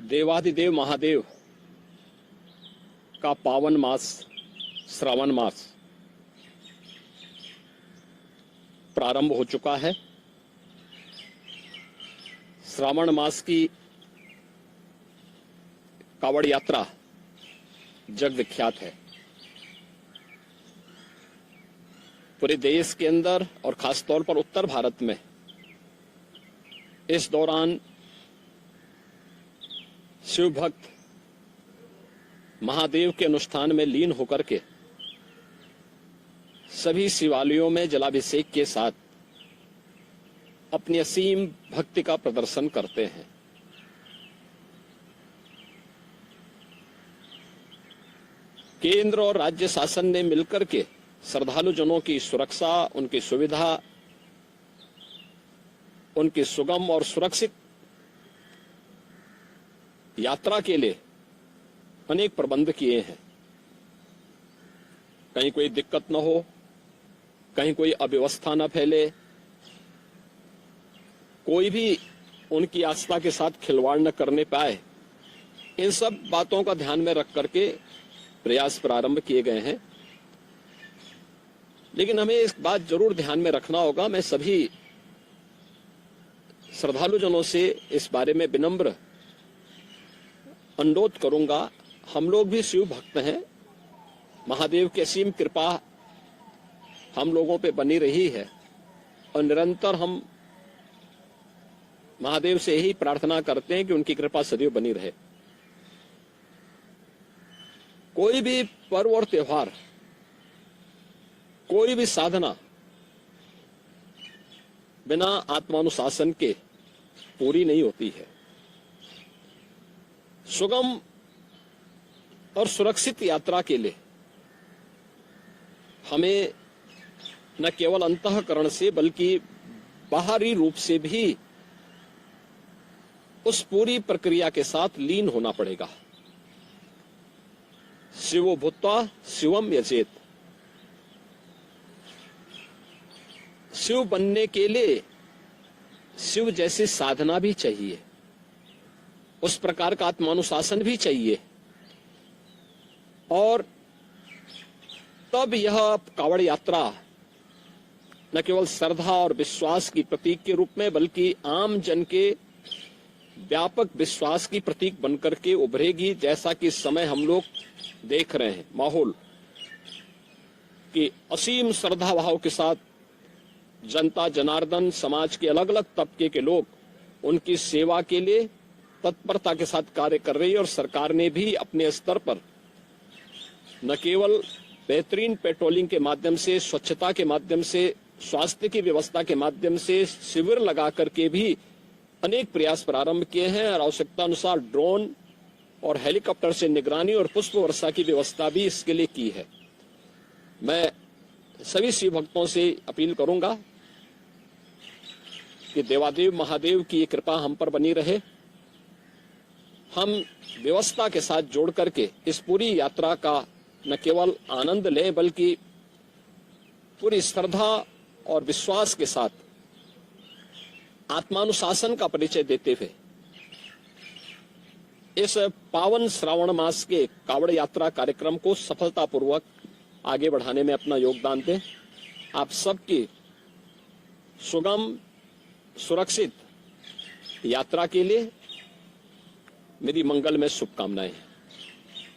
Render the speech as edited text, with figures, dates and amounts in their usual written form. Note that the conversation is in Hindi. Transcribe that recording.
देवाधिदेव महादेव का पावन मास श्रावण मास प्रारंभ हो चुका है। श्रावण मास की कावड़ यात्रा जग विख्यात है। पूरे देश के अंदर और खास तौर पर उत्तर भारत में इस दौरान शिव भक्त महादेव के अनुष्ठान में लीन होकर के सभी शिवालयों में जलाभिषेक के साथ अपनी असीम भक्ति का प्रदर्शन करते हैं। केंद्र और राज्य शासन ने मिलकर के श्रद्धालु जनों की सुरक्षा, उनकी सुविधा, उनकी सुगम और सुरक्षित यात्रा के लिए अनेक प्रबंध किए हैं। कहीं कोई दिक्कत न हो, कहीं कोई अव्यवस्था न फैले, कोई भी उनकी आस्था के साथ खिलवाड़ न करने पाए, इन सब बातों का ध्यान में रख करके प्रयास प्रारंभ किए गए हैं। लेकिन हमें इस बात जरूर ध्यान में रखना होगा, मैं सभी श्रद्धालु जनों से इस बारे में विनम्र अनुरोध करूंगा। हम लोग भी शिव भक्त हैं, महादेव की असीम कृपा हम लोगों पे बनी रही है और निरंतर हम महादेव से यही प्रार्थना करते हैं कि उनकी कृपा सदैव बनी रहे। कोई भी पर्व और त्योहार, कोई भी साधना बिना आत्मानुशासन के पूरी नहीं होती है। सुगम और सुरक्षित यात्रा के लिए हमें न केवल अंतःकरण से बल्कि बाहरी रूप से भी उस पूरी प्रक्रिया के साथ लीन होना पड़ेगा। शिवो भूत्वा शिवम यजेत। शिव बनने के लिए शिव जैसी साधना भी चाहिए, उस प्रकार का आत्मानुशासन भी चाहिए, और तब यह कावड़ यात्रा न केवल श्रद्धा और विश्वास की प्रतीक के रूप में बल्कि आम जन के व्यापक विश्वास की प्रतीक बनकर के उभरेगी। जैसा कि इस समय हम लोग देख रहे हैं माहौल कि असीम श्रद्धा भाव के साथ जनता जनार्दन समाज के अलग अलग तबके के लोग उनकी सेवा के लिए तत्परता के साथ कार्य कर रही है। और सरकार ने भी अपने स्तर पर न केवल बेहतरीन पेट्रोलिंग के माध्यम से, स्वच्छता के माध्यम से, स्वास्थ्य की व्यवस्था के माध्यम से शिविर लगा करके भी अनेक प्रयास प्रारंभ किए हैं और आवश्यकता अनुसार ड्रोन और हेलीकॉप्टर से निगरानी और पुष्प वर्षा की व्यवस्था भी इसके लिए की है। मैं सभी शिव भक्तों से अपील करूंगा कि देवादेव महादेव की ये कृपा हम पर बनी रहे। हम व्यवस्था के साथ जोड़ करके इस पूरी यात्रा का न केवल आनंद लें बल्कि पूरी श्रद्धा और विश्वास के साथ आत्मानुशासन का परिचय देते हुए इस पावन श्रावण मास के कावड़ यात्रा कार्यक्रम को सफलतापूर्वक आगे बढ़ाने में अपना योगदान दें। आप सबकी सुगम सुरक्षित यात्रा के लिए मेरी मंगलमय शुभकामनाएं हैं।